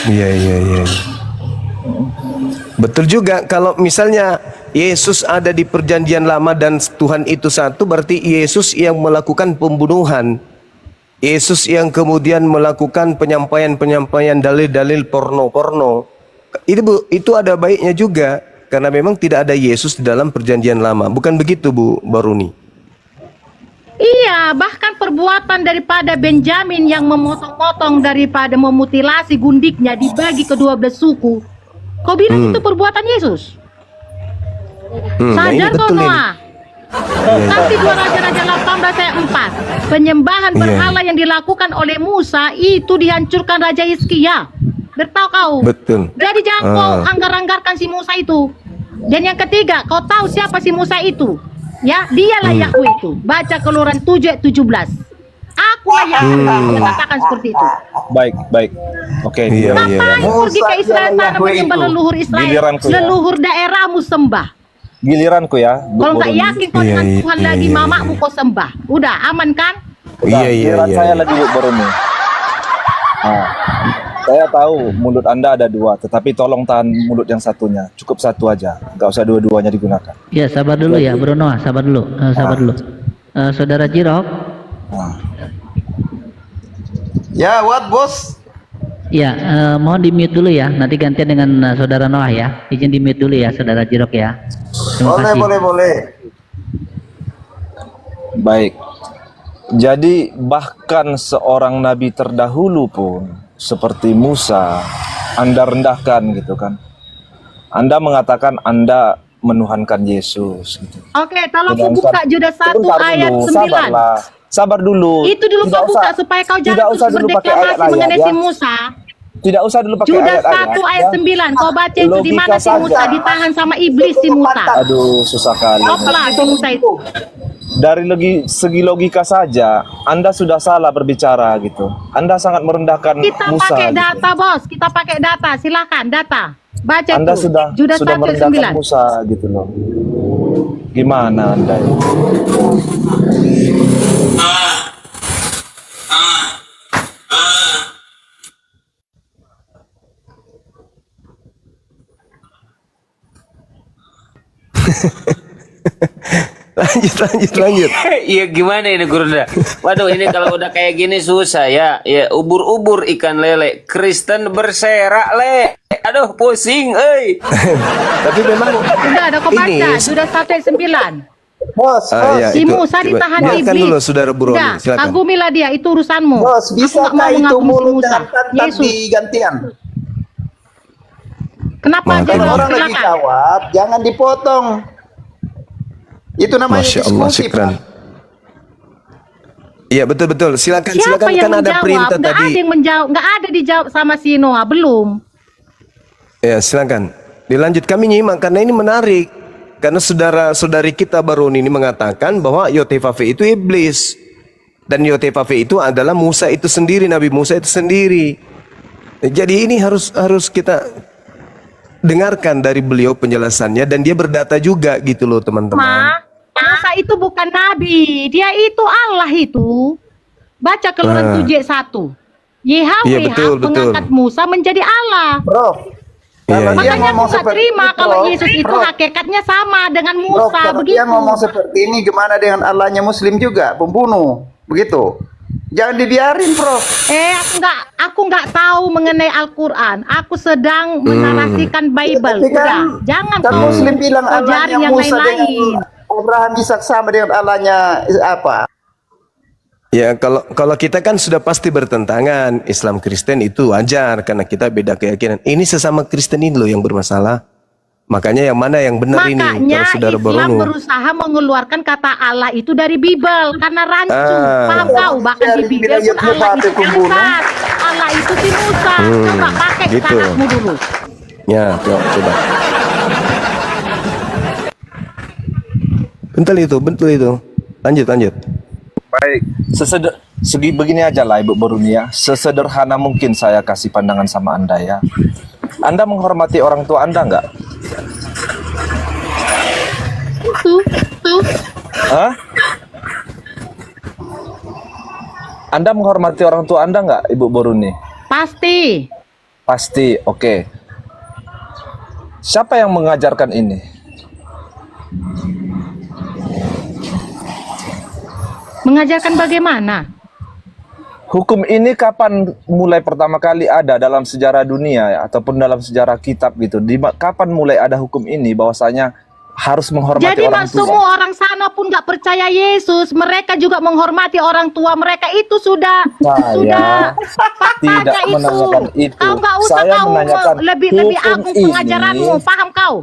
Iya, iya, iya. Betul juga, kalau misalnya Yesus ada di perjanjian lama dan Tuhan itu satu, berarti Yesus yang melakukan pembunuhan. Yesus yang kemudian melakukan penyampaian-penyampaian dalil-dalil porno-porno. Itu ada baiknya juga, karena memang tidak ada Yesus di dalam perjanjian lama. Bukan begitu, Bu Baruni? Iya, bahkan perbuatan daripada Benjamin yang memotong-potong daripada memutilasi gundiknya dibagi ke 12 suku. Kau bilang itu perbuatan Yesus? Nah ini Sadar kau, betul ini. Noah? Nanti 2 Raja-Raja 18 ayat 4. Penyembahan berhala yang dilakukan oleh Musa itu dihancurkan Raja Hizkia. Bertahu kau? Betul. Jadi jangan kau anggar-anggarkan si Musa itu. Dan yang ketiga, kau tahu siapa si Musa itu? Ya, dialah Yahweh itu. Baca Keluaran 7 ayat 17. Akulah Yahweh yang katakan seperti itu. Baik, baik. Oke. Iya, iya. Ngapain pergi ke Israel sana menyembah leluhur Israel? Giliranku ya. Leluhur daerahmu sembah. Giliranku ya. Bu Kalau nggak Boroni. yakin kau Iya, dengan iya, Tuhan iya, lagi, iya, mamamu kau sembah. Udah, aman kan? Udah, Iya, iya, giliran iya, saya iya. lagi Bu Boroni. Nah, saya tahu mulut Anda ada 2, tetapi tolong tahan mulut yang satunya. Cukup 1 aja, nggak usah dua-duanya digunakan. Ya, sabar dulu ya, Bro Noah, sabar dulu, sabar dulu. Saudara Jirok, Nah, Ya, what bos? ya, mohon di mute dulu ya, nanti gantian dengan Saudara Noah ya. Izin di mute dulu ya, Saudara Jirok ya. Terima Boleh, kasih. boleh. baik. Jadi bahkan seorang nabi terdahulu pun seperti Musa, Anda rendahkan gitu kan. Anda mengatakan Anda menuhankan Yesus gitu. Oke, tolong Sedangkan- buka Judas 1 Sebentar ayat dulu, 9. sabarlah. Sabar dulu. Itu dulu Tidak kau buka usah- supaya kau tidak jangan usah terus dulu pakai berdeklamasi ayat-ayat mengenai ya. si Musa. Tidak usah dulu pakai Judas ayat-ayat. 1 ayat ya. 9. Kau baca itu di mana Logika si Musa saja. ditahan sama iblis si Musa. Aduh, susah kali. Apalah si Musa itu. Dari segi logika saja, Anda sudah salah berbicara gitu. Anda sangat merendahkan Kita Musa. pakai gitu. data, Bos. Kita pakai data. Silakan data. Baca Anda itu. sudah Judas 1 ayat merendahkan 9. Musa gitu loh. Gimana Anda ini? Lanjut. Iya gimana ini Gurunda? Waduh ini kalau udah kayak gini susah ya. Ya ubur-ubur ikan lele. Kristen berserak le. Aduh pusing, Tapi memang Udah ada kau baca. ini Judas 1 ayat 9. Bos, ya, Si itu. Musa ditahan Biarkan iblis. dulu Saudara Buroni, Udah, silakan. kagumilah dia. Itu urusanmu. bos, Aku bisakah nggak mau itu mengagumi si mulut Musa. dan tantang Yesus. digantian? Kenapa Maka- Kalau Jirok? orang lagi Silakan. jawab, jangan dipotong. Itu namanya Masya Allah, diskusi, syukran. Pak. Iya betul. Silakan Siapa yang kan ada menjawab? perintah Nggak tadi. ada yang menjawab. Nggak ada dijawab sama si Noah. Belum. Ya, silakan. Dilanjut, kami nyimak karena ini menarik. Karena saudara-saudari kita Baroni ini mengatakan bahwa Yotefafe itu iblis. Dan Yotefafe itu adalah Musa itu sendiri, Nabi Musa itu sendiri. Jadi ini harus kita dengarkan dari beliau penjelasannya, dan dia berdata juga gitu loh teman-teman. Musa itu bukan nabi. Dia itu Allah itu. Baca Keluaran 7 ayat 1. Iya, Yahweh betul. mengangkat Musa menjadi Allah. Prof. Iya, Kalau iya. dia Makanya ngomong Musa seperti terima itu, kalau Prof. Yesus itu Prof, hakikatnya sama dengan Prof, Musa. kalau Begitu. dia ngomong seperti ini gimana dengan Allahnya Muslim juga, pembunuh, begitu? Jangan dibiarin, Prof. Aku nggak tahu mengenai Al-Quran. Aku sedang menarasikan Bible. Tapi kan, Udah, jangan kan kau Muslim bilang kau Allahnya jaring yang Musa lain-lain. dengan Abraham Ishak sama dengan Allahnya apa? Ya kalau kita kan sudah pasti bertentangan. Islam Kristen itu wajar karena kita beda keyakinan. Ini sesama Kristen ini loh yang bermasalah. Makanya yang mana yang benar ini Makanya kalau Saudara Islam Barono. berusaha mengeluarkan kata Allah itu dari Bible karena rancu. Paham kau? Bahkan di Dari Bible pun wilayah Allah itu Tuhan, pembunuh. Elsa. Allah itu si Musa. Coba pakai gitu. sanatmu dulu. Ya, coba. Betul itu. Lanjut. Baik, segi begini aja lah Ibu Boruni ya. Sesederhana mungkin saya kasih pandangan sama Anda ya. Anda menghormati orang tua Anda nggak? Tuh. Hah? Anda menghormati orang tua Anda nggak, Ibu Boruni? Pasti. Pasti, oke. Siapa yang mengajarkan ini? Mengajarkan bagaimana? Hukum ini kapan mulai pertama kali ada dalam sejarah dunia ya, ataupun dalam sejarah kitab gitu? Kapan mulai ada hukum ini bahwasanya harus menghormati Jadi orang tua? semua orang sana pun nggak percaya Yesus, mereka juga menghormati orang tua mereka, itu sudah Saya tidak faktanya menanyakan itu. Kau nggak usah Saya kau menanyakan lebih hukum agung ini. pengajaranmu, paham kau?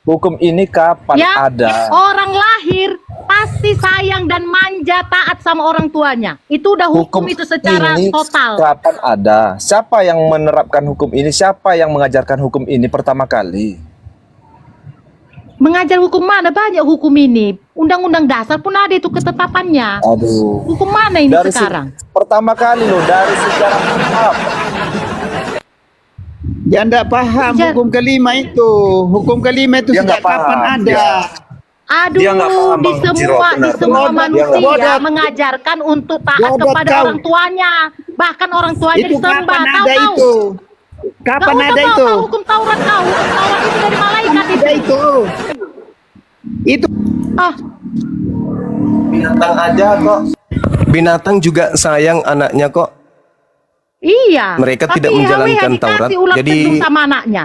Hukum ini kapan Ya, ada? orang lahir pasti sayang dan manja taat sama orang tuanya. Itu udah hukum itu secara ini total. kapan ada? Siapa yang menerapkan hukum ini? Siapa yang mengajarkan hukum ini pertama kali? Mengajar hukum mana? Banyak hukum ini. Undang-undang dasar pun ada itu ketetapannya. Aduh. Hukum mana ini sekarang? Pertama kali loh dari sejarah kitab. Dia enggak paham hukum kelima itu. Hukum kelima itu Dia sejak nggak paham. kapan ada? Aduh, Dia nggak paham, di Bang Jiro, semua benar. manusia Bodoh. mengajarkan untuk taat Bodoh kepada kau. orang tuanya. Bahkan orang tuanya Itu disembah. kapan Tahu ada kau? itu? Kapan Nggak ada usah itu? tahu hukum Taurat kau. Hukum Taurat itu dari malaikat Ada itu. itu. Itu Ah, Binatang aja kok. Binatang juga sayang anaknya kok. iya. Mereka Tapi tidak menjalankan Yahweh Taurat. dikasih ular Jadi kandung sama anaknya.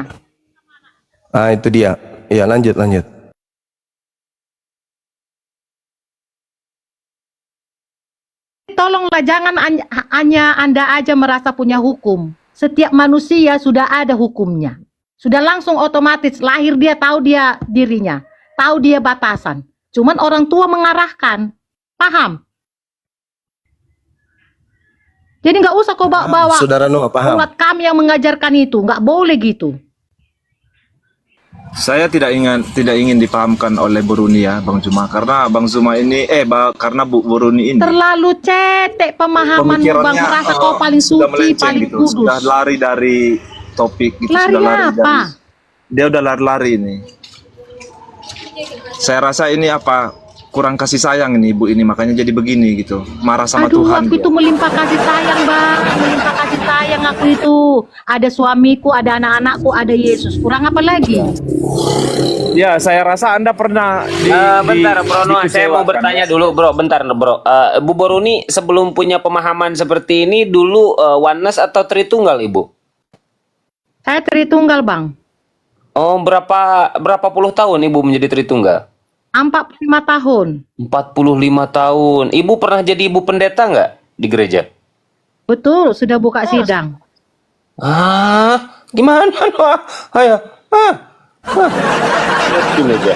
itu dia. Ya, lanjut. Tolonglah jangan hanya Anda aja merasa punya hukum. Setiap manusia sudah ada hukumnya. Sudah langsung otomatis lahir dia tahu dia dirinya, tahu dia batasan. Cuman orang tua mengarahkan. Paham? Jadi nggak usah kau bawa Saudara Noah paham? buat kami yang mengajarkan itu, nggak boleh gitu. Saya tidak ingin dipahamkan oleh Bu Runi ya, Bang Zuma, karena Bang Zuma ini karena Bu Runi ini Terlalu cetek pemahaman Bang, merasa kau paling sudah suci, melenceng paling gitu, kudus. sudah lari dari topik gitu, Lari sudah lari apa? dia udah lari-lari ini. Saya rasa ini kurang kasih sayang ini Ibu ini, makanya jadi begini gitu, marah sama Aduh, Tuhan aku itu dia. melimpah kasih sayang, Bang. Melimpah kasih sayang aku itu. Ada suamiku, ada anak-anakku, ada Yesus. Kurang apa lagi? Ya, saya rasa Anda pernah Bentar Bro Noah, saya mau dikecewakan, bertanya ya. dulu Bro, bentar Bro. Bu Boruni sebelum punya pemahaman seperti ini dulu oneness atau Tritunggal Ibu? Saya Tritunggal, Bang. Oh, berapa puluh tahun Ibu menjadi Tritunggal? 45 tahun. 45 tahun. Ibu pernah jadi ibu pendeta nggak di gereja? Betul, sudah buka sidang. Gimana Noah? Ayo. Gini aja.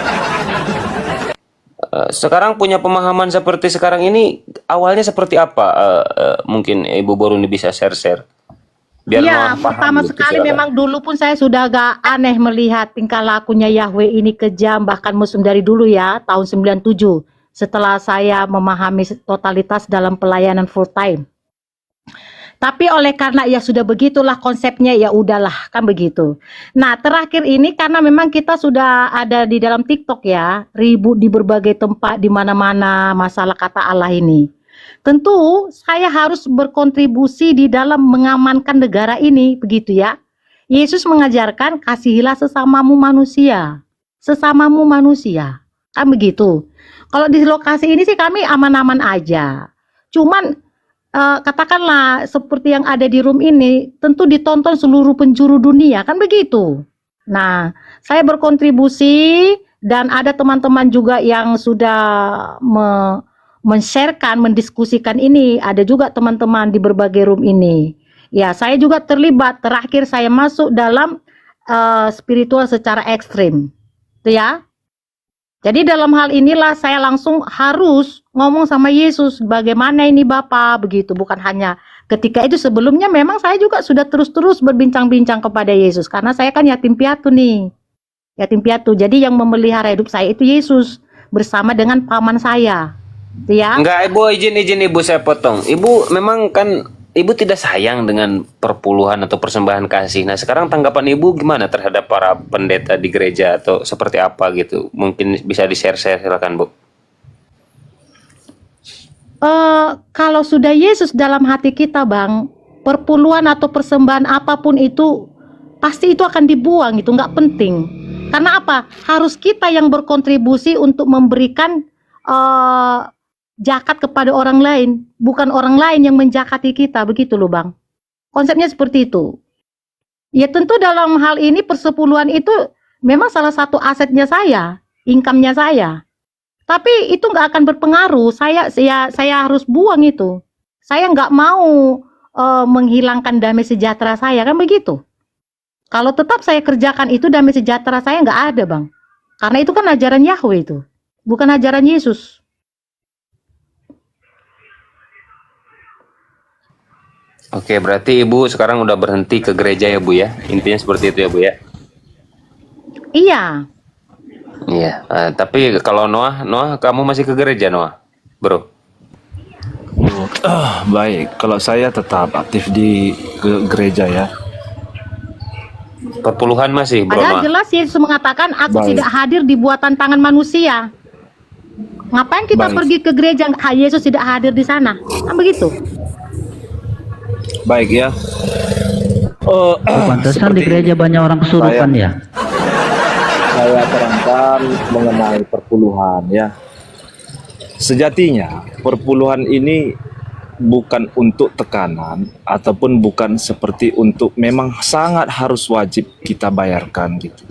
Sekarang punya pemahaman seperti sekarang ini awalnya seperti apa? Mungkin Ibu Boruni bisa share-share. Biar Iya, Noah paham pertama gitu, sekali silakan. memang dulu pun saya sudah agak aneh melihat tingkah lakunya Yahweh ini kejam, bahkan musuh dari dulu ya, tahun 97. Setelah saya memahami totalitas dalam pelayanan full time. Tapi oleh karena ya sudah begitulah konsepnya, ya udahlah kan begitu. Nah terakhir ini karena memang kita sudah ada di dalam TikTok ya, ribut di berbagai tempat di mana-mana masalah kata Allah ini. Tentu saya harus berkontribusi di dalam mengamankan negara ini, begitu ya. Yesus mengajarkan kasihilah sesamamu manusia, kan begitu. Kalau di lokasi ini sih kami aman-aman aja. Cuman katakanlah seperti yang ada di room ini, tentu ditonton seluruh penjuru dunia, kan begitu. Nah, saya berkontribusi dan ada teman-teman juga yang sudah men-sharekan, mendiskusikan ini. Ada juga teman-teman di berbagai room ini. Ya, saya juga terlibat. Terakhir saya masuk dalam spiritual secara ekstrim. Itu ya. Jadi dalam hal inilah saya langsung harus ngomong sama Yesus, bagaimana ini Bapak, begitu. Bukan hanya ketika itu, sebelumnya memang saya juga sudah terus-terus berbincang-bincang kepada Yesus. Karena saya kan yatim piatu nih. Yatim piatu, jadi yang memelihara hidup saya itu Yesus. Bersama dengan paman saya. Itu ya. Enggak, Ibu, izin Ibu saya potong. Ibu memang kan Ibu tidak sayang dengan perpuluhan atau persembahan kasih. Nah, sekarang tanggapan Ibu gimana terhadap para pendeta di gereja atau seperti apa gitu? Mungkin bisa di-share, silakan, Bu. Kalau sudah Yesus dalam hati kita, Bang, perpuluhan atau persembahan apapun itu pasti itu akan dibuang, itu nggak penting. Karena apa? Harus kita yang berkontribusi untuk memberikan zakat kepada orang lain, bukan orang lain yang menjakati kita, begitu loh Bang. Konsepnya seperti itu. Ya tentu dalam hal ini persepuluhan itu memang salah satu asetnya saya, income-nya saya. Tapi itu nggak akan berpengaruh. Saya harus buang itu. Saya nggak mau menghilangkan damai sejahtera saya, kan begitu. Kalau tetap saya kerjakan itu, damai sejahtera saya nggak ada Bang. Karena itu kan ajaran Yahweh itu, bukan ajaran Yesus. Oke, berarti Ibu sekarang udah berhenti ke gereja ya Bu ya? Intinya seperti itu ya Bu ya? Iya. Iya, tapi kalau Noah kamu masih ke gereja Noah, bro? Baik, kalau saya tetap aktif di gereja ya. Perpuluhan masih bro Padahal Noah? jelas Yesus mengatakan aku Baik. tidak hadir di buatan tangan manusia. Ngapain kita Baik. pergi ke gereja? Yesus tidak hadir di sana. Kan begitu. Baik ya. Pantesan di gereja banyak orang kesurupan ya. Saya terangkan mengenai perpuluhan ya. Sejatinya perpuluhan ini bukan untuk tekanan ataupun bukan seperti untuk memang sangat harus wajib kita bayarkan gitu.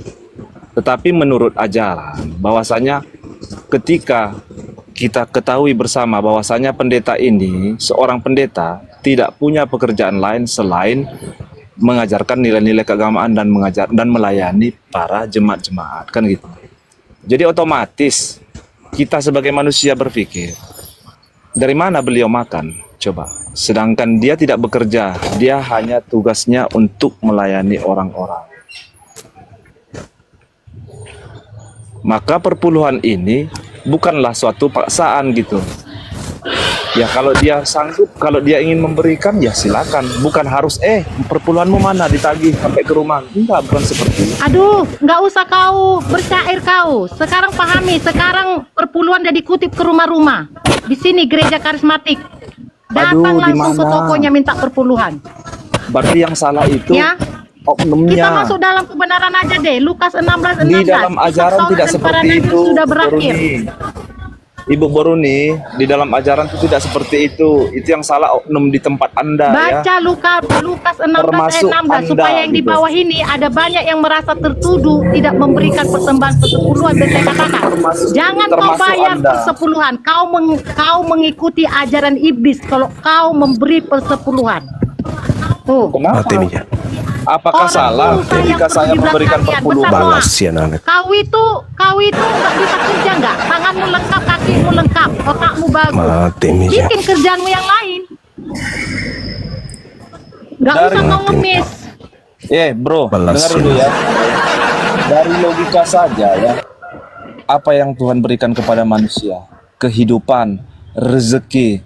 Tetapi menurut ajaran bahwasanya ketika kita ketahui bersama bahwasanya pendeta ini, seorang pendeta tidak punya pekerjaan lain selain mengajarkan nilai-nilai keagamaan dan melayani para jemaat-jemaat, kan gitu. Jadi otomatis kita sebagai manusia berpikir, dari mana beliau makan? Coba. Sedangkan dia tidak bekerja, dia hanya tugasnya untuk melayani orang-orang. Maka perpuluhan ini bukanlah suatu paksaan gitu. Ya kalau dia sanggup, kalau dia ingin memberikan ya silakan. Bukan harus perpuluhanmu mana ditagih sampai ke rumah. Enggak, bukan seperti itu. Aduh, nggak usah kau bersyair kau. Sekarang pahami, sekarang perpuluhan udah dikutip ke rumah-rumah. Di sini gereja karismatik. Datang Aduh, langsung ke dimana? tokonya minta perpuluhan. Berarti yang salah itu Ya. oknumnya. Kita masuk dalam kebenaran aja deh. Lukas 16:16. Di dalam ajaran Saul tidak dan para seperti nabi itu, sudah berakhir. Ibu Boruni, di dalam ajaran itu tidak seperti itu. Itu yang salah oknum di tempat Anda ya. Baca Lukas 16 Termasuk ayat 16 Anda, supaya yang di gitu. bawah ini ada banyak yang merasa tertuduh tidak memberikan persembahan persepuluhan, dan saya katakan jangan kau termasuk bayar Anda. persepuluhan, kau mengikuti ajaran iblis kalau kau memberi persepuluhan. Tuh. Kenapa? Mati nih ya. Apakah Orang salah susah yang ketika saya perlu memberikan dibilang kalian, perpuluhan? besar Balas ya anak. Kau itu nggak bisa kerja nggak? Tanganmu lengkap, kakimu lengkap, otakmu bagus. Mati nih ya. Bikin kerjaanmu yang lain. Nggak Dari- usah kau ngemis. Bro, Balas dengar ya. dulu ya. Dari logika saja ya. Apa yang Tuhan berikan kepada manusia? Kehidupan, rezeki,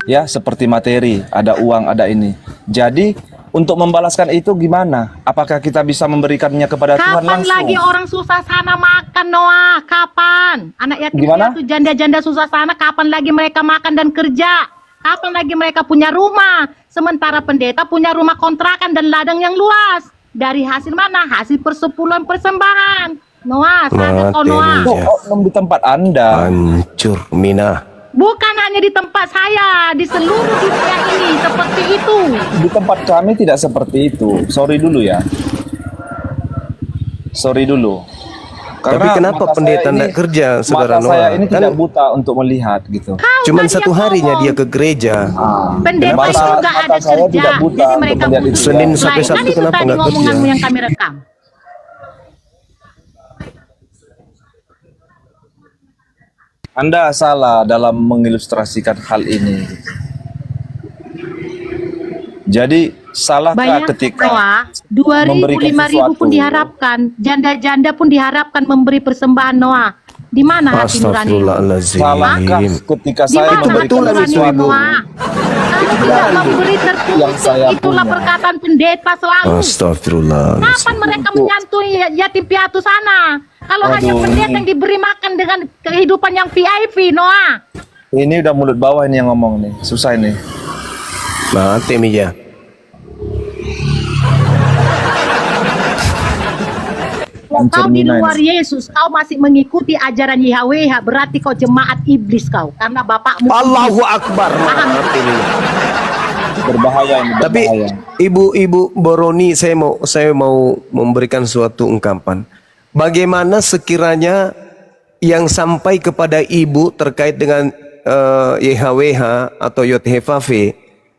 ya seperti materi, ada uang, ada ini. Jadi untuk membalaskan itu gimana? Apakah kita bisa memberikannya kepada Tuhan Kapan langsung? lagi orang susah sana makan, Noah? Kapan? Anak yatim Gimana? piatu, janda-janda susah sana, kapan lagi mereka makan dan kerja? Kapan lagi mereka punya rumah? Sementara pendeta punya rumah kontrakan dan ladang yang luas. Dari hasil mana? Hasil persepuluhan persembahan. Noah, sadar kau Mati Noah. nih. Itu oknum di tempat Anda. Hancur Mina. Bukan hanya di tempat saya, di seluruh dunia ini seperti itu. Di tempat kami tidak seperti itu. Sorry dulu ya. Sorry dulu. Tapi kenapa mata pendeta saya nggak kerja, Saudara Mata saya Noah? ini Kan tidak buta untuk melihat gitu. Kau cuman tadi satu yang harinya ngomong. dia ke gereja. Pendeta Mata- itu nggak mata ada saya kerja, tidak buta jadi untuk mereka melihat itu. butuh Senin lain. sampai Kan Sabtu itu kenapa tadi nggak ngomonganmu kerja? yang kami rekam. Anda salah dalam mengilustrasikan hal ini. Jadi salahkah Banyak ketika Noah, 2.000, memberikan 5.000 pun sesuatu? diharapkan, janda-janda pun diharapkan memberi persembahan Noah. Di mana hati nurani? Astagfirullahaladzim. salahkah ketika Di saya mana hati memberikan nurani sesuatu? Noah? Kalau tidak memberi tertutup, yang saya itulah punya. perkataan pendeta selalu. Astagfirullahaladzim. Kapan mereka menyantuni yatim piatu sana? Kalau hanya Aduh, pendeta ini- yang diberi makan dengan kehidupan yang VIP, Noah. Ini udah mulut bawah ini yang ngomong nih. Susah ini. Mati nih ya. Kalau kau di cerminan. luar Yesus, kau masih mengikuti ajaran YHWH, berarti kau jemaat iblis kau. Karena bapakmu Allahu Akbar. Maaf ini. Berbahaya ini, Tapi berbahaya. Ibu Boroni, saya mau memberikan suatu ungkapan. Bagaimana sekiranya yang sampai kepada ibu terkait dengan YHWH atau YOTHFAV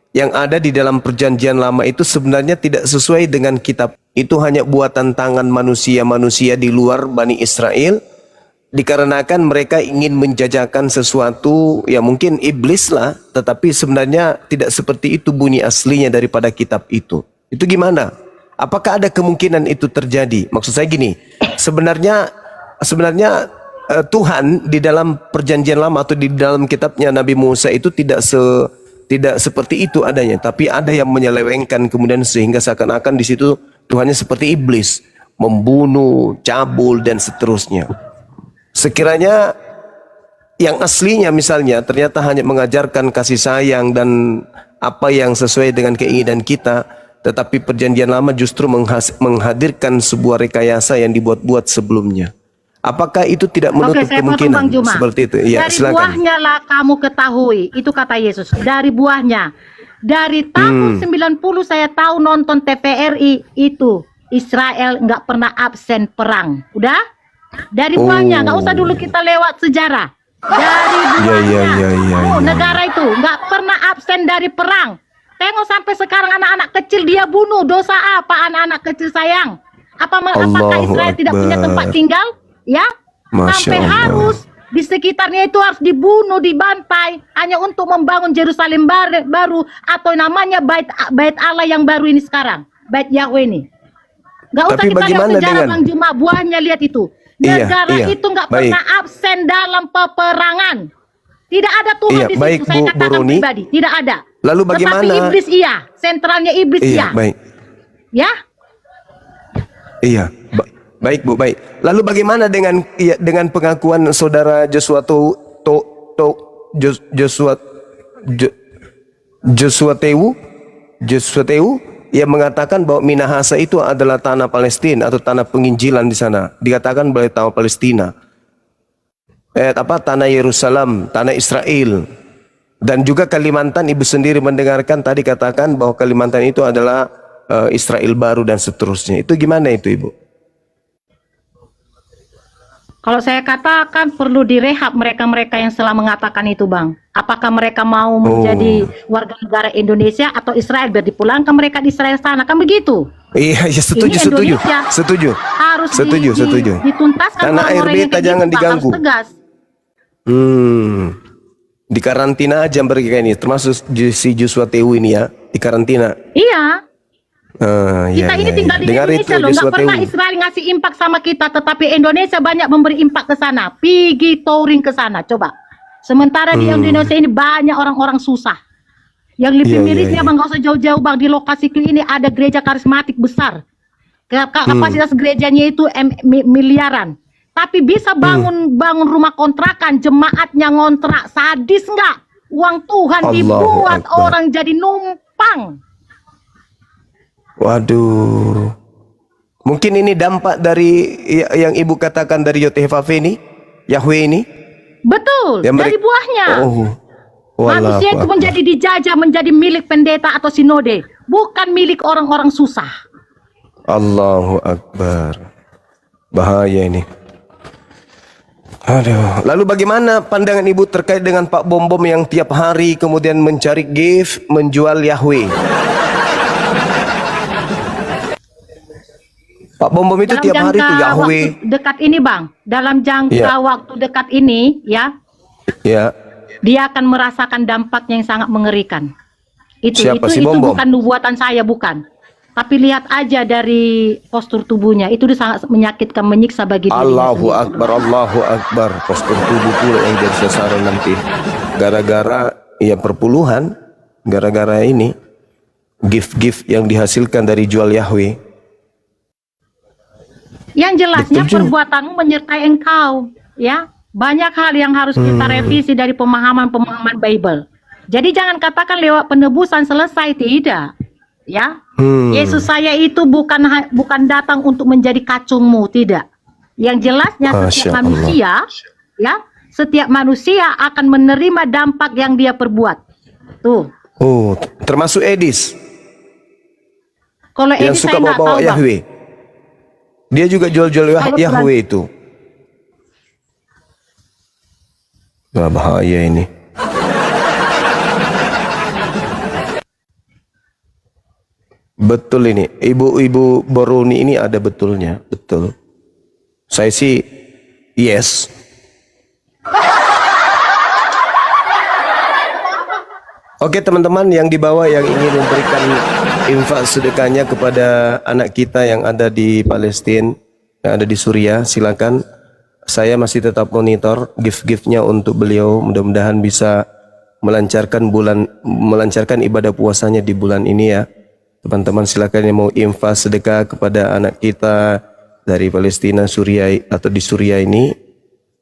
yang ada di dalam perjanjian lama itu sebenarnya tidak sesuai dengan kitab. Itu hanya buatan tangan manusia-manusia di luar Bani Israel, dikarenakan mereka ingin menjajakan sesuatu yang mungkin iblis lah, tetapi sebenarnya tidak seperti itu bunyi aslinya daripada kitab itu. Itu gimana? Apakah ada kemungkinan itu terjadi? Maksud saya gini, sebenarnya Tuhan di dalam perjanjian lama atau di dalam kitabnya Nabi Musa itu tidak seperti itu adanya, tapi ada yang menyelewengkan kemudian sehingga seakan-akan di situ Tuhannya seperti iblis, membunuh, cabul dan seterusnya. Sekiranya yang aslinya misalnya ternyata hanya mengajarkan kasih sayang dan apa yang sesuai dengan keinginan kita, tetapi perjanjian lama justru menghadirkan sebuah rekayasa yang dibuat-buat sebelumnya. Apakah itu tidak menutup saya potong, kemungkinan Bang Juma. seperti itu? Ya, dari silakan. buahnya lah kamu ketahui. Itu kata Yesus. Dari buahnya. Dari tahun 90 saya tahu nonton TVRI itu. Israel nggak pernah absen perang. Udah? Dari buahnya. Nggak usah dulu kita lewat sejarah. Dari buahnya. Ya. Negara itu nggak pernah absen dari perang. Tengok sampai sekarang anak-anak kecil dia bunuh. Dosa apa anak-anak kecil sayang? Apakah Israel tidak punya tempat tinggal? Ya, Masya sampai Allah. harus di sekitarnya itu harus dibunuh, dibantai hanya untuk membangun Yerusalem baru atau namanya bait Allah yang baru ini sekarang, bait Yahweh ini. Gak usah Tapi kita lihat bagaimana sejarah dengan- Bang Juma, buahnya lihat itu. Negara Iya, itu nggak baik. pernah absen dalam peperangan. Tidak ada Tuhan Iya, di baik, situ. Saya Bu katakan Boroni. pribadi, tidak ada. Lalu Tetapi bagaimana? iblis iya, sentralnya iblis Iya, iya. baik. Ya. Iya, baik Bu, baik. Lalu bagaimana dengan pengakuan saudara Joshua Tewu yang mengatakan bahwa Minahasa itu adalah tanah Palestina atau tanah penginjilan di sana. Dikatakan bahwa tanah Palestina. Tanah Yerusalem, tanah Israel. Dan juga Kalimantan, ibu sendiri mendengarkan tadi katakan bahwa Kalimantan itu adalah Israel baru dan seterusnya. Itu gimana itu Ibu? Kalau saya katakan perlu direhab mereka-mereka yang telah mengatakan itu, Bang. Apakah mereka mau menjadi warga negara Indonesia atau Israel biar dipulangkan mereka di Israel sana, kan begitu? Iya, setuju, Ini setuju, Indonesia setuju, Harus setuju. dituntaskan Tanah air orang-orang yang beta kayak jangan gitu, Bang. Harus diganggu. tegas. Di karantina aja mereka ini, termasuk si Joshua Tewu ini ya, di karantina. Iya. Iya, Kita ini tinggal di dengar Indonesia itu loh, Joshua nggak pernah Tewu. Israel ngasih impak sama kita, tetapi Indonesia banyak memberi impak ke sana, pergi touring ke sana, coba. Sementara di Indonesia ini banyak orang-orang susah. Yang lebih Iya, mirisnya iya. Bang, nggak usah jauh-jauh Bang, di lokasi ini ada gereja karismatik besar. Kapasitas gerejanya itu miliaran. Tapi bisa bangun rumah kontrakan, jemaatnya ngontrak, sadis nggak? Uang Tuhan Allahu dibuat Akbar. orang jadi numpang. Waduh. Mungkin ini dampak dari yang Ibu katakan dari YOTHFAV ini, Yahweh ini. Betul, Yang dari buahnya. Wallahu Manusia itu Akbar. menjadi dijajah, menjadi milik pendeta atau sinode, bukan milik orang-orang susah. Allahu Akbar. Bahaya ini. Aduh. Lalu bagaimana pandangan Ibu terkait dengan Pak Bom Bom yang tiap hari kemudian mencari gift, menjual Yahweh? Pak Bom Bom itu Dalam tiap hari itu jangka Yahweh. waktu dekat ini, Bang, dalam jangka Iya. waktu dekat ini, ya, Ya. dia akan merasakan dampaknya yang sangat mengerikan. Siapa si itu Bom Bom? bukan nubuatan saya, bukan. Tapi lihat aja dari postur tubuhnya, itu dia sangat menyakitkan, menyiksa bagi dirinya Allahu sendiri. Akbar, Allahu Akbar. Postur tubuh pula yang jadi sasaran nanti. Gara-gara ya perpuluhan, gara-gara ini gift-gift yang dihasilkan dari jual Yahweh. Yang jelasnya Betul juga. perbuatanmu menyertai engkau, ya. Banyak hal yang harus kita revisi dari pemahaman-pemahaman Bible. Jadi jangan katakan lewat penebusan selesai, tidak, ya. Yesus saya itu bukan datang untuk menjadi kacungmu, tidak. Yang jelasnya Masya setiap Allah. manusia, ya, setiap manusia akan menerima dampak yang dia perbuat. Tuh. Oh, termasuk Edis Kalau yang ini suka saya nggak tahu, bawa Bang. Yahweh. Dia juga jual-jual Kalau Yahweh itu. Wah, bahaya ini. Betul ini, ibu-ibu Boroni ini ada betulnya, betul. Saya sih yes. Oke teman-teman yang di bawah yang ingin memberikan infak sedekahnya kepada anak kita yang ada di Palestina, yang ada di Suriah, silakan. Saya masih tetap monitor gift-giftnya untuk beliau. Mudah-mudahan bisa melancarkan ibadah puasanya di bulan ini ya. Teman-teman silakan yang mau infak sedekah kepada anak kita dari Palestina, Suriah atau di Suriah ini,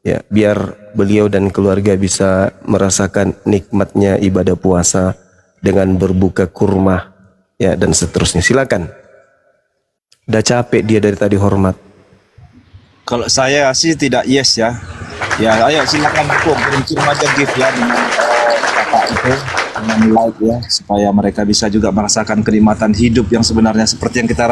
ya biar beliau dan keluarga bisa merasakan nikmatnya ibadah puasa dengan berbuka kurma ya dan seterusnya. Silakan. Udah capek dia dari tadi hormat. Kalau saya sih tidak yes ya. Ya ayo silakan dukung, kirim aja gift ya dengan kakak itu, dengan like ya, supaya mereka bisa juga merasakan kenikmatan hidup yang sebenarnya seperti yang kita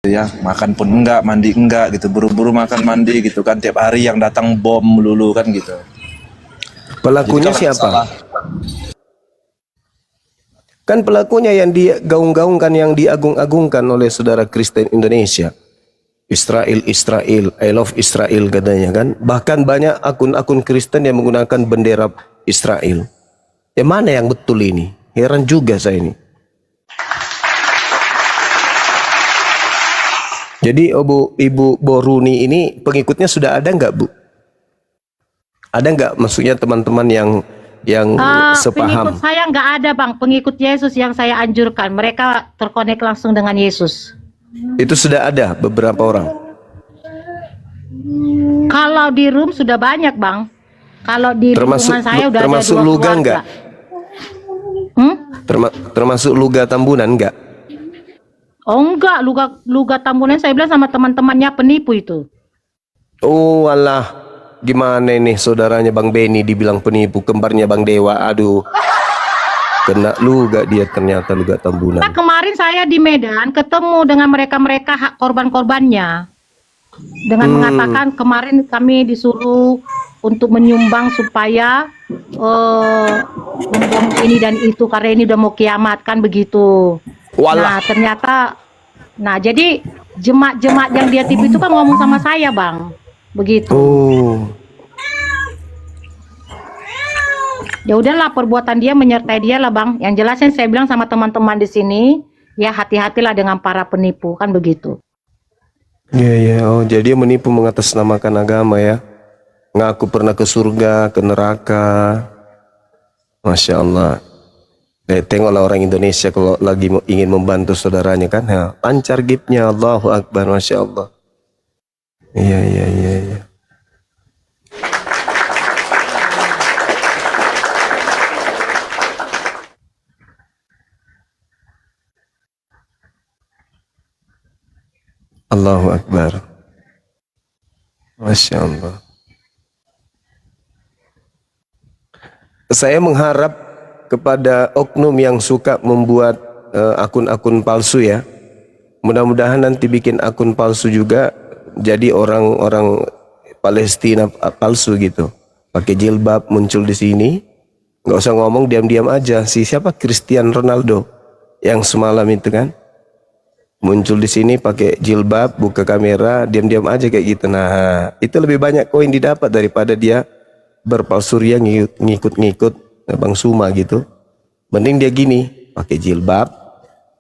ya, makan pun enggak, mandi enggak gitu, buru-buru makan mandi gitu kan, tiap hari yang datang bom melulu kan gitu. Pelakunya Jadi kalau siapa? masalah- Kan pelakunya yang digaung-gaungkan, yang diagung-agungkan oleh saudara Kristen Indonesia. Israel, Israel, I love Israel katanya kan. Bahkan banyak akun-akun Kristen yang menggunakan bendera Israel. Yang mana yang betul ini? Heran juga saya ini. Jadi Ibu Boruni ini pengikutnya sudah ada nggak Bu? Ada nggak maksudnya teman-teman yang sepaham? Pengikut saya nggak ada Bang, pengikut Yesus yang saya anjurkan. Mereka terkonek langsung dengan Yesus. Itu sudah ada beberapa orang. Kalau di room sudah banyak Bang. Kalau di lingkungan saya udah ada termasuk 2 Luga keluarga. nggak? Termasuk Luga Tambunan nggak? Oh enggak, Luga Tambunan saya bilang sama teman-temannya penipu itu. Oh alah, gimana ini saudaranya Bang Beni dibilang penipu, kembarnya Bang Dewa, aduh. Kena Luga dia ternyata Luga Tambunan. Nah, kemarin saya di Medan ketemu dengan mereka-mereka hak korban-korbannya. Dengan mengatakan kemarin kami disuruh untuk menyumbang supaya bom ini dan itu karena ini udah mau kiamat kan begitu. Walah. Nah ternyata, jadi jemaat-jemaat yang dia tipu itu kan ngomong sama saya Bang, begitu. Oh. Ya udahlah perbuatan dia menyertai dia lah Bang. Yang jelasnya saya bilang sama teman-teman di sini, ya hati-hatilah dengan para penipu kan begitu. Iya, oh jadi dia menipu mengatasnamakan agama ya. Ngaku pernah ke surga, ke neraka. Masya Allah. Tengoklah orang Indonesia kalau lagi ingin membantu saudaranya kan, ya, lancar giftnya, Allahu Akbar, Masya Allah. Iya. Allahu Akbar. Masya Allah. Saya mengharap kepada oknum yang suka membuat akun-akun palsu ya. Mudah-mudahan nanti bikin akun palsu juga jadi orang-orang Palestina palsu gitu. Pakai jilbab muncul di sini. Nggak usah ngomong, diam-diam aja. Siapa Cristiano Ronaldo yang semalam itu kan? Muncul di sini pakai jilbab, buka kamera, diam-diam aja kayak gitu. Nah, itu lebih banyak koin didapat daripada dia berpalsuria ngikut-ngikut Bang Suma gitu. Mending dia gini, pakai jilbab,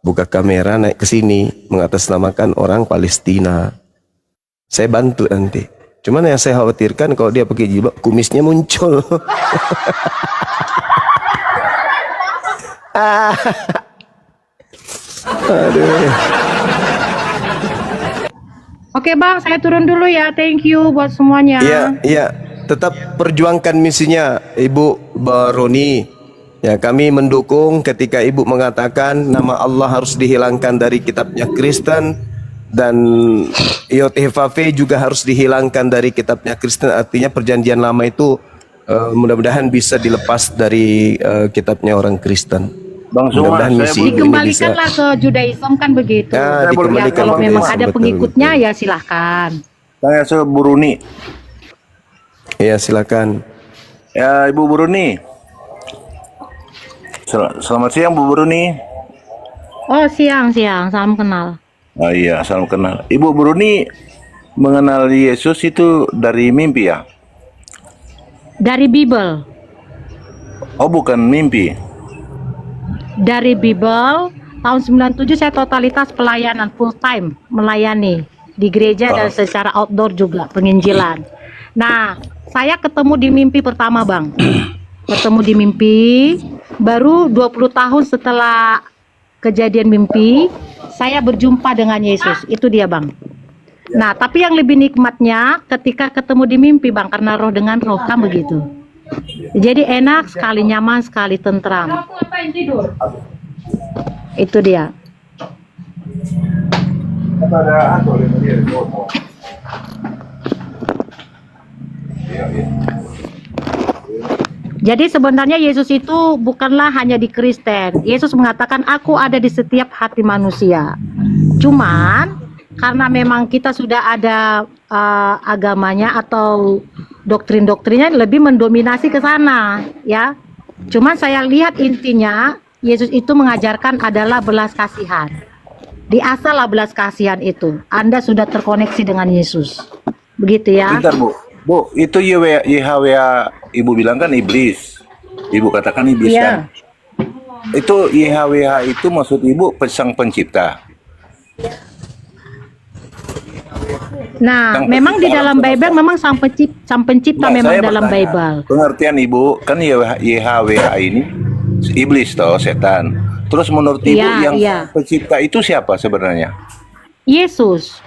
buka kamera, naik ke sini, mengatasnamakan orang Palestina. Saya bantu nanti. Cuman yang saya khawatirkan kalau dia pakai jilbab, kumisnya muncul. Aduh. Oke bang, saya turun dulu ya. Thank you buat semuanya. Iya, iya. Tetap perjuangkan misinya Ibu Baroni. Ya, kami mendukung ketika Ibu mengatakan nama Allah harus dihilangkan dari kitabnya Kristen dan YHWH juga harus dihilangkan dari kitabnya Kristen. Artinya perjanjian lama itu mudah-mudahan bisa dilepas dari kitabnya orang Kristen. Bang Suma, Mudah-mudahan saya misi ini bisa. Dikembalikanlah ke Judaism kan begitu. Ya, Ya, dikembalikan kalau ke memang Judaism, ada betul, pengikutnya betul. ya silahkan. Saya Buruni. Ya, silakan. Ya, Ibu Buruni. Selamat siang, Bu Buruni. Oh siang, salam kenal. Oh iya, salam kenal. Ibu Buruni mengenal Yesus itu dari mimpi ya? Dari Bible. Oh, bukan mimpi. Dari Bible, tahun 97 saya totalitas pelayanan full time, melayani di gereja dan secara outdoor juga penginjilan. Nah, saya ketemu di mimpi pertama, Bang. Ketemu di mimpi, baru 20 tahun setelah kejadian mimpi, saya berjumpa dengan Yesus. Itu dia, Bang. Nah, tapi yang lebih nikmatnya ketika ketemu di mimpi, Bang, karena roh dengan roh kan begitu. Jadi enak sekali, nyaman sekali, tentram. Kamu ngapain tidur? Itu dia. Jadi sebenarnya Yesus itu bukanlah hanya di Kristen. Yesus mengatakan aku ada di setiap hati manusia. Cuman karena memang kita sudah ada agamanya atau doktrin-doktrinnya lebih mendominasi ke sana, ya. Cuman saya lihat intinya Yesus itu mengajarkan adalah belas kasihan. Diasahlah belas kasihan itu. Anda sudah terkoneksi dengan Yesus. Begitu ya. Bentar, Bu. Bu, itu YHWH Ibu bilang kan iblis. Ibu katakan iblis Iya. kan? Itu YHWH itu maksud Ibu sang pencipta. Nah, Sang memang di pencipta dalam alam Bible semesta. memang sang pencipta Nah, memang saya dalam bertanya, Bible. pengertian Ibu, kan YHWH ini iblis toh, setan. Terus menurut Ibu Iya, yang iya. pencipta itu siapa sebenarnya? Yesus.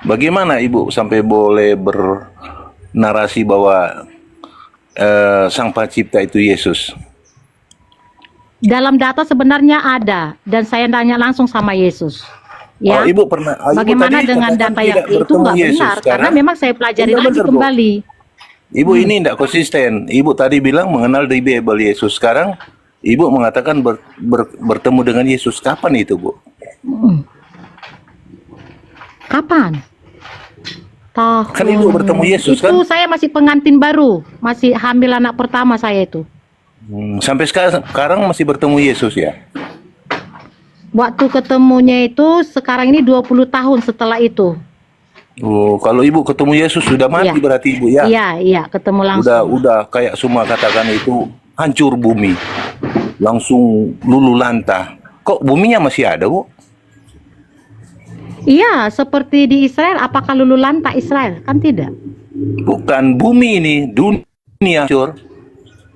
Bagaimana Ibu sampai boleh bernarasi bahwa sang pencipta itu Yesus? Dalam data sebenarnya ada dan saya tanya langsung sama Yesus. Ya. Oh, Ibu pernah. Ibu Bagaimana tadi dengan katakan data yang tidak itu bertemu nggak Yesus. benar karena Sekarang memang saya pelajari Benar, lagi Bu. kembali. Ibu ini tidak konsisten. Ibu tadi bilang mengenal di Bible Yesus. Sekarang Ibu mengatakan bertemu dengan Yesus. Kapan itu, Bu? Kapan? Tahun Kan Ibu bertemu Yesus, itu kan? saya masih pengantin baru, masih hamil anak pertama saya itu. Sampai sekarang masih bertemu Yesus ya? Waktu ketemunya itu sekarang ini 20 tahun setelah itu. Oh, kalau Ibu ketemu Yesus sudah mati Iya. berarti Ibu ya? Iya, ketemu langsung. Udah kayak semua katakan itu hancur bumi. Langsung lulu lantah. Kok buminya masih ada, Bu? Iya, seperti di Israel, apakah lulu lantah Israel? Kan tidak. Bukan bumi ini, dunia hancur.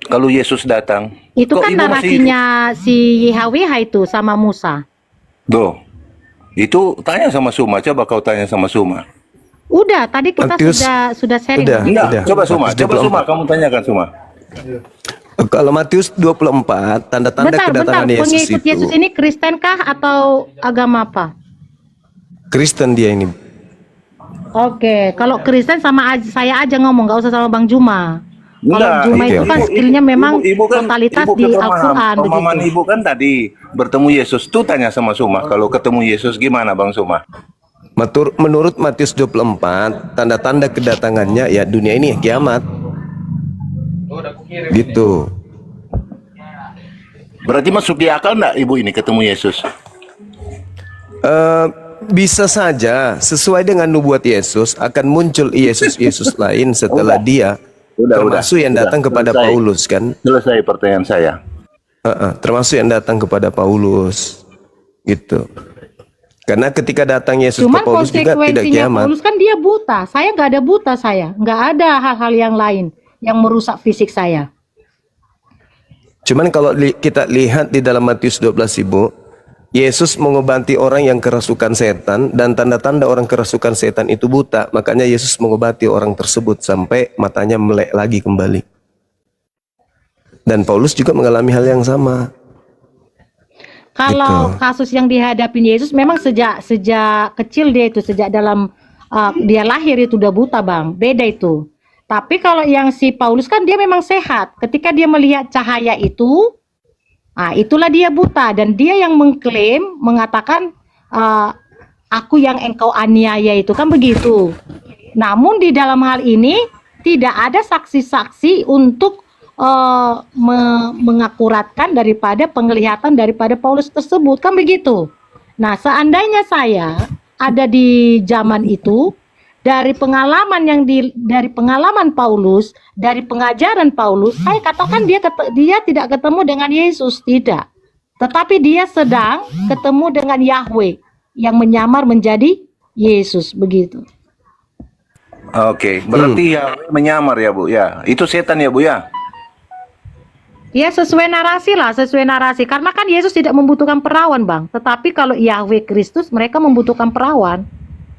Kalau Yesus datang. Itu Kok kan Ibu masih narasinya si YHWH itu sama Musa. Doh, itu tanya sama Suma. Coba kau tanya sama Suma. Udah, tadi kita Matius, sudah sharing. udah. Enggak, coba Suma. Matius Coba 24. Suma, kamu tanyakan Suma. Kalau Matius 24, tanda-tanda Bentar, kedatangan Yesus pengikut itu Yesus ini Kristen kah atau agama apa? Kristen dia ini. Oke, kalau Kristen sama saya aja ngomong, nggak usah sama Bang Juma. Kalau Enggak, Juma oke, itu kan oke. skillnya memang Ibu kan, totalitas Ibu di ketemu Al-Quran pemahaman begitu. Ibu kan tadi bertemu Yesus. Tuh tanya sama Suma. Kalau ketemu Yesus gimana Bang Suma? Menurut Matius 24, tanda-tanda kedatangannya ya dunia ini kiamat. Gitu. Berarti masuk di akal enggak Ibu ini ketemu Yesus? Bisa saja sesuai dengan nubuat Yesus akan muncul Yesus lain setelah dia, termasuk yang datang kepada Selesai. Paulus kan. Selesai pertanyaan saya. Termasuk yang datang kepada Paulus gitu. Karena ketika datang Yesus Cuman ke Paulus juga tidak konsekuensinya kiamat. Paulus kan dia buta. Saya nggak ada buta saya. Nggak ada hal-hal yang lain yang merusak fisik saya. Cuman kalau kita lihat di dalam Matius 12 Ibu, Yesus mengobati orang yang kerasukan setan dan tanda-tanda orang kerasukan setan itu buta. Makanya Yesus mengobati orang tersebut sampai matanya melek lagi kembali. Dan Paulus juga mengalami hal yang sama. Kalau Gitu. kasus yang dihadapi Yesus memang sejak kecil dia itu, sejak dalam dia lahir itu udah buta, Bang. Beda itu. Tapi kalau yang si Paulus kan dia memang sehat. Ketika dia melihat cahaya itu, itulah dia buta, dan dia yang mengklaim, mengatakan aku yang engkau aniaya itu, kan begitu. Namun di dalam hal ini tidak ada saksi-saksi untuk mengakuratkan daripada penglihatan daripada Paulus tersebut, kan begitu. Nah, seandainya saya ada di zaman itu, dari pengalaman dari pengalaman Paulus, dari pengajaran Paulus, saya katakan dia tidak ketemu dengan Yesus, tidak. Tetapi dia sedang ketemu dengan Yahweh yang menyamar menjadi Yesus, begitu. Oke, berarti Yahweh menyamar ya Bu ya. Itu setan ya Bu ya. Ya, sesuai narasi lah, sesuai narasi. Karena kan Yesus tidak membutuhkan perawan, Bang. Tetapi kalau Yahweh Kristus, mereka membutuhkan perawan.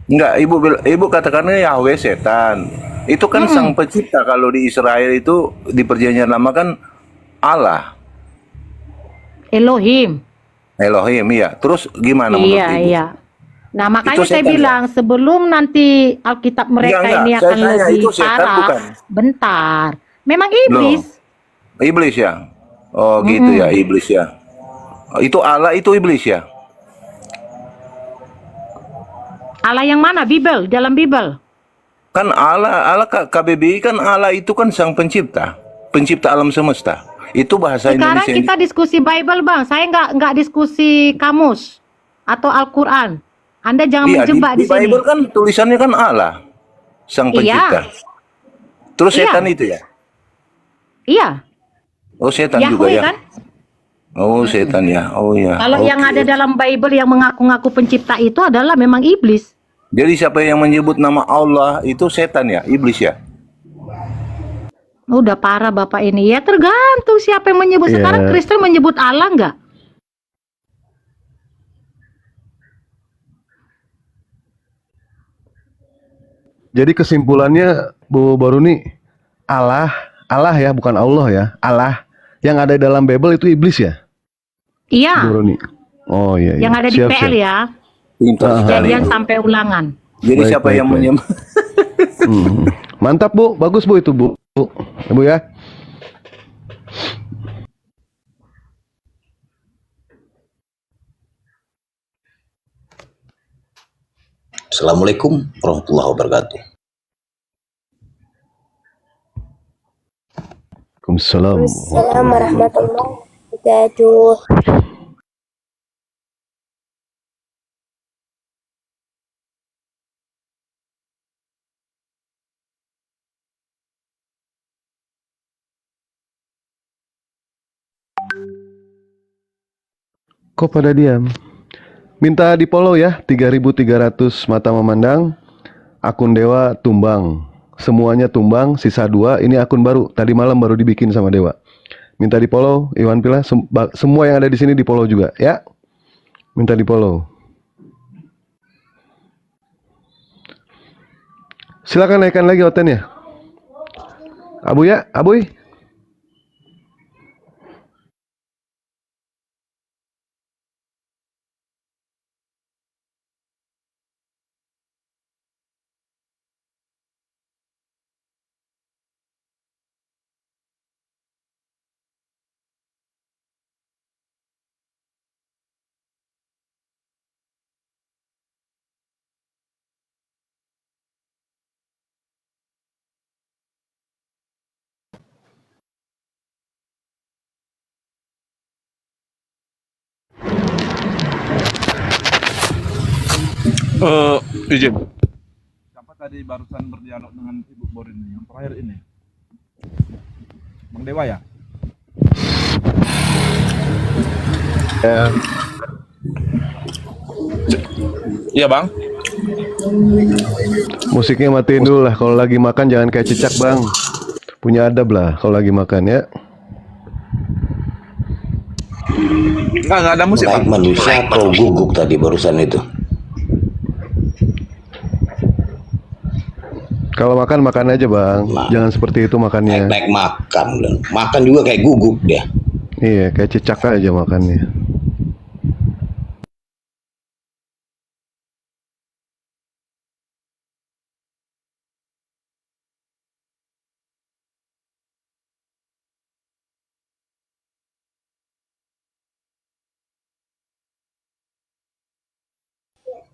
Enggak, Ibu katakannya Yahweh setan. Itu kan sang pencipta. Kalau di Israel itu di perjanjian lama kan Allah. Elohim. Elohim, iya. Terus gimana menurut Iya, Ibu? iya. Nah, makanya Itu saya setan, bilang sebelum nanti Alkitab mereka Enggak. ini Saya akan tanya, lebih itu setan parah. bukan? Bentar. Memang iblis. Iblis ya? Oh gitu ya, iblis ya. Oh, itu Allah, itu iblis ya? Allah yang mana? Bible, dalam Bible. Kan Allah KBBI kan Allah itu kan sang pencipta. Pencipta alam semesta. Itu bahasa Sekarang Indonesia. kita diskusi Bible, Bang. Saya nggak diskusi kamus atau Al-Quran. Anda jangan Iya, menjebak di di sini. Bible kan tulisannya kan Allah, sang pencipta. Terus Iya. setan itu ya? Iya, Oh setan juga Yahweh ya? kan. Oh setan ya, oh ya. Kalau yang Oke. ada dalam Bible yang mengaku-ngaku pencipta itu adalah memang iblis. Jadi siapa yang menyebut nama Allah itu setan ya, iblis ya? Udah parah Bapak ini. Ya tergantung siapa yang menyebut. Sekarang Kristen menyebut Allah nggak? Jadi kesimpulannya Bu Baruni, Allah ya, bukan Allah ya. Allah yang ada dalam Bible itu iblis ya, Bu Iya, Baruni. Oh iya. yang ada di Siap, PL siap. ya. Pintar sekali. Kejadian sampai ulangan. Jadi Baik, siapa baik, yang baik. menyembah? Mantap Bu, bagus Bu itu Bu. Bu ya. Assalamualaikum warahmatullahi wabarakatuh. Waalaikumsalam. Assalamualaikum warahmatullahi wabarakatuh. Kok pada diam? Minta di follow ya, 3.300 mata memandang. Akun Dewa tumbang. Semuanya tumbang, sisa 2. Ini akun baru, tadi malam baru dibikin sama Dewa. Minta di follow, Iwan Pila. Semua yang ada di sini di follow juga ya. Minta di follow. Silakan naikkan lagi hotelnya. Abu ya, Abuy. Izin. Siapa tadi barusan berdialog dengan Ibu Borin yang terakhir ini? Bang Dewa ya? Iya Bang. Musiknya matiin dulu lah. Kalau lagi makan jangan kayak cicak Bang. Punya adab lah kalau lagi makan ya. Enggak ada musik, Naik Bang. manusia atau guguk tadi barusan itu? Kalau makan makan aja bang, Nah. jangan seperti itu makannya. Naik makan dan makan juga kayak guguk dia. Iya, kayak cicak aja makannya.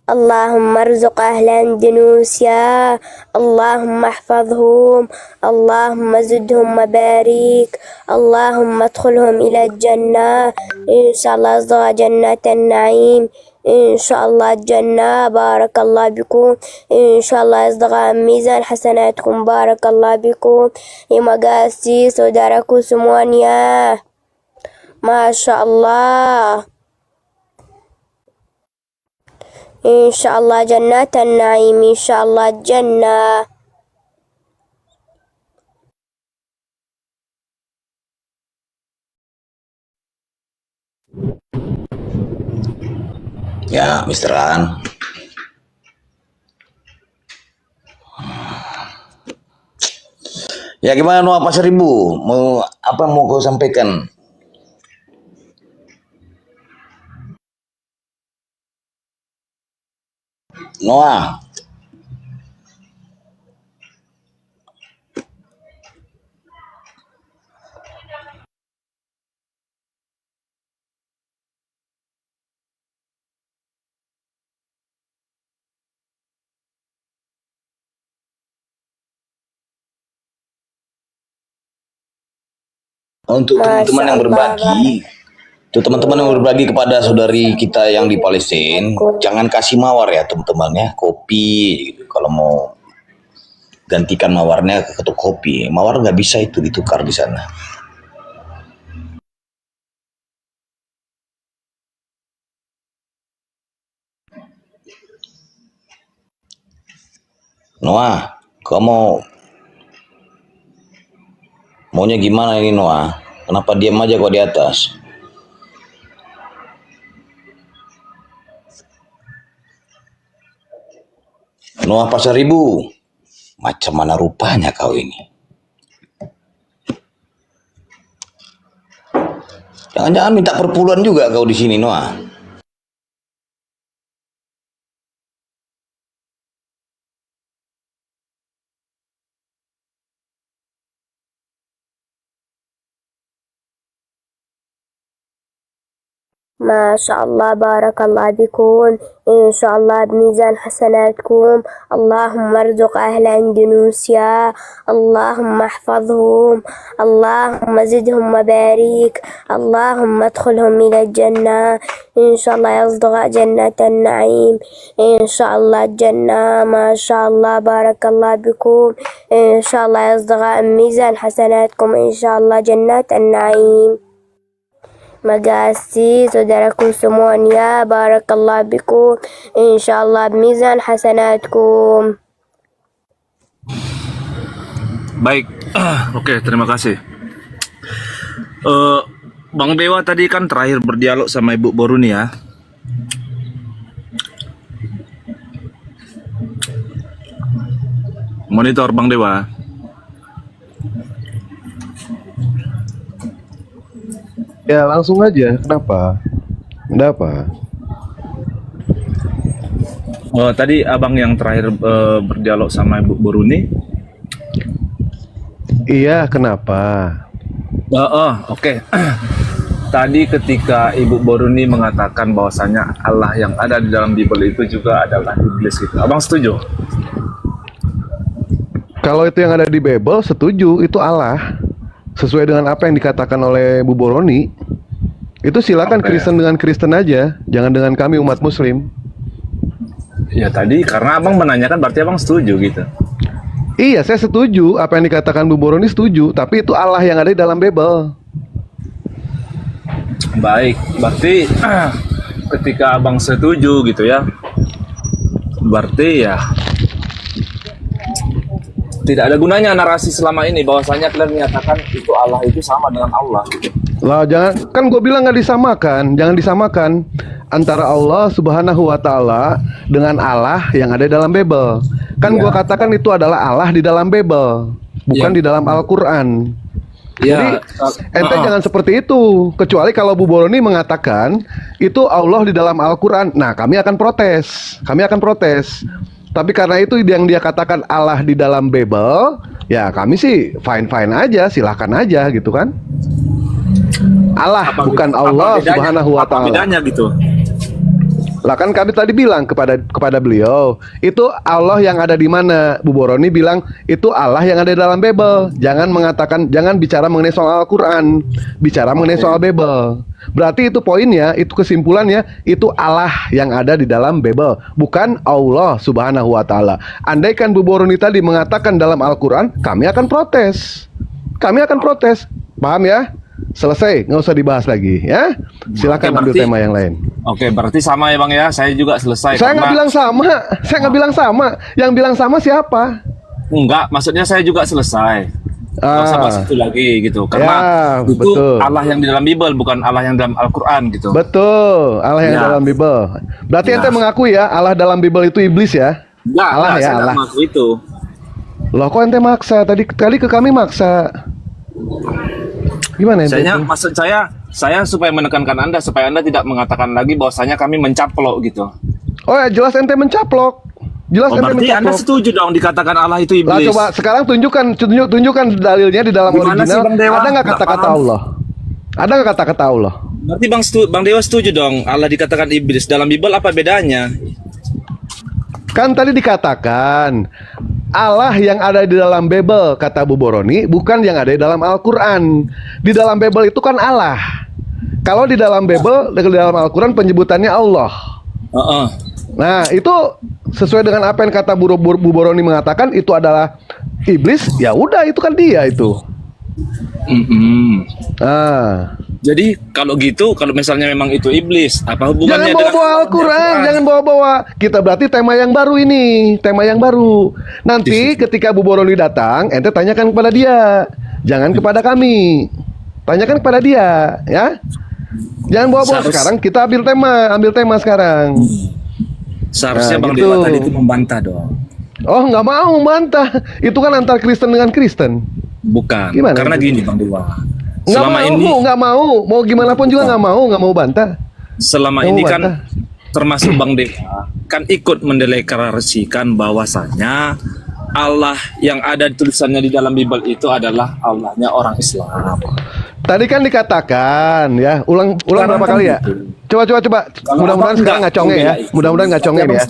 اللهم ارزق أهل أندونيسيا، اللهم احفظهم، اللهم زدهم مبارك، اللهم ادخلهم إلى الجنة، إن شاء الله أصدق جنة النعيم، إن شاء الله الجنة. بارك الله بكم، إن شاء الله أصدق ميزان حسناتكم. بارك الله بكم. Terima kasih saudaraku semuanya. Masya Allah. إن شاء الله جنات النعيم، إن شاء الله الجنة. Ya, Mister An. Ya gimana Noah Pasar Ibu? Apa mau kau sampaikan? Noah. Untuk teman-teman yang berbagi, untuk teman-teman yang berbagi kepada saudari kita yang di Palestina, jangan kasih mawar ya teman-teman ya, kopi gitu. Kalau mau gantikan mawarnya ke kopi, mawar nggak bisa itu ditukar di sana. Noah, kamu maunya gimana ini Noah? Kenapa diam aja kok di atas? Noah Pasar Ibu, macam mana rupanya kau ini? Jangan-jangan minta perpuluhan juga kau di sini Noah? ما شاء الله بارك الله بكم، إن شاء الله بميزان حسناتكم. اللهم ارزق أهل أندونيسيا، اللهم احفظهم، اللهم زدهم مبارك، اللهم ادخلهم إلى الجنة، إن شاء الله يصدق جنة النعيم، إن شاء الله الجنة. ما شاء الله بارك الله بكم، إن شاء الله يصدق ميزان حسناتكم، إن شاء الله جنات النعيم. Makasih saudaraku semuanya. Barakallah bikum, insyaallah mizan hasanatkum. Baik, oke, terima kasih. Bang Dewa tadi kan terakhir berdialog sama Ibu Boruni ya. Monitor Bang Dewa. Ya langsung aja. Kenapa? Ada apa? Tadi abang yang terakhir berdialog sama Ibu Boruni. Iya, kenapa? Oke. Tadi ketika Ibu Boruni mengatakan bahwasanya Allah yang ada di dalam Bible itu juga adalah iblis gitu. Abang setuju? Kalau itu yang ada di Bible, setuju, itu Allah. Sesuai dengan apa yang dikatakan oleh Bu Boroni. Itu silakan Kristen dengan Kristen aja, jangan dengan kami umat Muslim. Ya tadi karena abang menanyakan berarti abang setuju gitu. Iya, saya setuju apa yang dikatakan Bu Boroni, setuju. Tapi itu Allah yang ada di dalam Bible. Baik, berarti ketika abang setuju gitu ya, berarti ya tidak ada gunanya narasi selama ini bahwasanya kalian menyatakan itu Allah itu sama dengan Allah. Lah jangan, kan gue bilang nggak disamakan, jangan disamakan antara Allah Subhanahu Wa Taala dengan Allah yang ada dalam Bible. Kan gue katakan itu adalah Allah di dalam Bible, bukan di dalam Al-Quran. Jadi ente jangan seperti itu. Kecuali kalau Bu Boroni mengatakan itu Allah di dalam Al-Quran, nah kami akan protes, Tapi karena itu yang dia katakan Allah di dalam Bible, ya kami sih fine aja, silahkan aja gitu kan. Allah bukan Allah Subhanahu Wa Taala. Apa bedanya gitu? Lah kan kami tadi bilang kepada beliau, itu Allah yang ada di mana? Bu Boroni bilang itu Allah yang ada dalam Bible. Jangan bicara mengenai soal Al-Qur'an, bicara mengenai soal Bible. Berarti itu poinnya, itu kesimpulannya, itu Allah yang ada di dalam Bible, bukan Allah Subhanahu Wa Taala. Andaikan Bu Boroni tadi mengatakan dalam Al-Qur'an, kami akan protes. Paham ya? Selesai, nggak usah dibahas lagi ya. Silakan ambil tema yang lain. Oke, berarti sama ya Bang ya. Saya juga selesai. Saya nggak bilang sama. Yang bilang sama siapa? Enggak, maksudnya saya juga selesai. Nggak usah bahas itu lagi gitu. Karena itu betul. Allah yang di dalam Bible, bukan Allah yang dalam Al-Quran gitu. Betul, Allah yang dalam Bible. Berarti ente mengakui ya Allah dalam Bible itu iblis ya? Enggak, Allah ya, saya Allah. nggak ngaku itu. Loh kok ente maksa? Tadi ke kami maksa. Gimana ente? Maksud saya supaya menekankan Anda supaya Anda tidak mengatakan lagi bahwasanya kami mencaplok gitu. Oh ya, jelas ente mencaplok. Berarti Anda setuju dong dikatakan Allah itu iblis. Lah coba sekarang tunjukkan dalilnya di dalam Gimana sih, original. Bang Dewa? Ada nggak kata-kata Allah? Ada nggak kata-kata Allah? Berarti Bang Dewa setuju dong Allah dikatakan iblis. Dalam Bible apa bedanya? Kan tadi dikatakan Allah yang ada di dalam Bible, kata Bu Boroni, bukan yang ada di dalam Al-Quran. Di dalam Bible itu kan Allah. Kalau di dalam Bible, di dalam Al-Quran penyebutannya Allah. Nah itu sesuai dengan apa yang kata Bu Boroni mengatakan itu adalah iblis. Ya udah, itu kan dia itu. Jadi kalau gitu, kalau misalnya memang itu iblis, apa hubungannya Jangan bawa-bawa Al-Quran, jangan bawa-bawa. Kita berarti tema yang baru ini, tema yang baru. Nanti ketika Bu Boroni datang, ente tanyakan kepada dia, jangan kepada kami. Tanyakan kepada dia, ya. Jangan bawa-bawa. Sekarang kita ambil tema sekarang. Seharusnya Nah, Bang gitu. Dewa tadi itu membantah dong. Oh, nggak mau membantah. Itu kan antar Kristen dengan Kristen. Bukan. Gimana Karena itu? gini Bang Dewa. Nggak mau. Mau gimana pun juga nggak mau bantah. Selama Nggak ini mau kan bantah. termasuk Bang Dewa kan ikut mendeklarasikan bahwasanya Allah yang ada tulisannya di dalam Bible itu adalah Allahnya orang Islam. Tadi kan dikatakan ya, ulang berapa kali ya? Coba. Mudah-mudahan sekarang nggak conge ya. Mudah-mudahan nggak conge ya.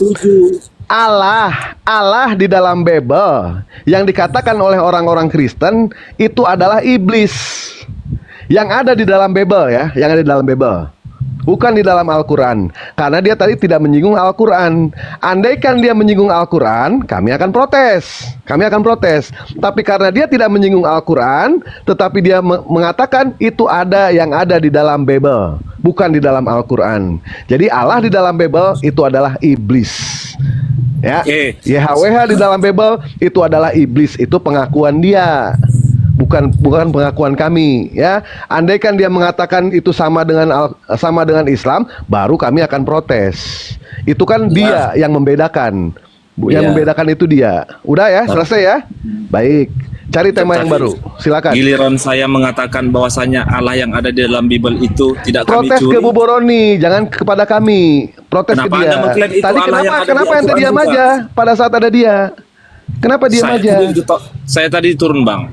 Allah di dalam Bible yang dikatakan oleh orang-orang Kristen itu adalah iblis. Yang ada di dalam Bible ya, yang ada di dalam Bible. Bukan di dalam Al-Quran. Karena dia tadi tidak menyinggung Al-Quran. Andaikan dia menyinggung Al-Quran, kami akan protes. Tapi karena dia tidak menyinggung Al-Quran, tetapi dia mengatakan itu ada yang ada di dalam Bible, bukan di dalam Al-Quran. Jadi Allah di dalam Bible itu adalah iblis. Ya, YHWH di dalam Bible itu adalah iblis. Itu pengakuan dia. Bukan pengakuan kami ya. Andaikan dia mengatakan itu sama dengan Islam, baru kami akan protes. Itu kan dia yang membedakan. Yang membedakan itu dia. Udah ya, selesai ya. Baik. Cari tema yang baru. Silakan. Giliran saya mengatakan bahwasanya Allah yang ada di dalam Bible itu tidak Protes kami curi. ke Bu Boroni, jangan kepada kami. Protes Kenapa ke dia. Anda mengklaim itu Tadi Allah yang ada di kenapa ente Al-Quran diam juga? aja pada saat ada dia? Kenapa diam aja? Saya tadi turun Bang.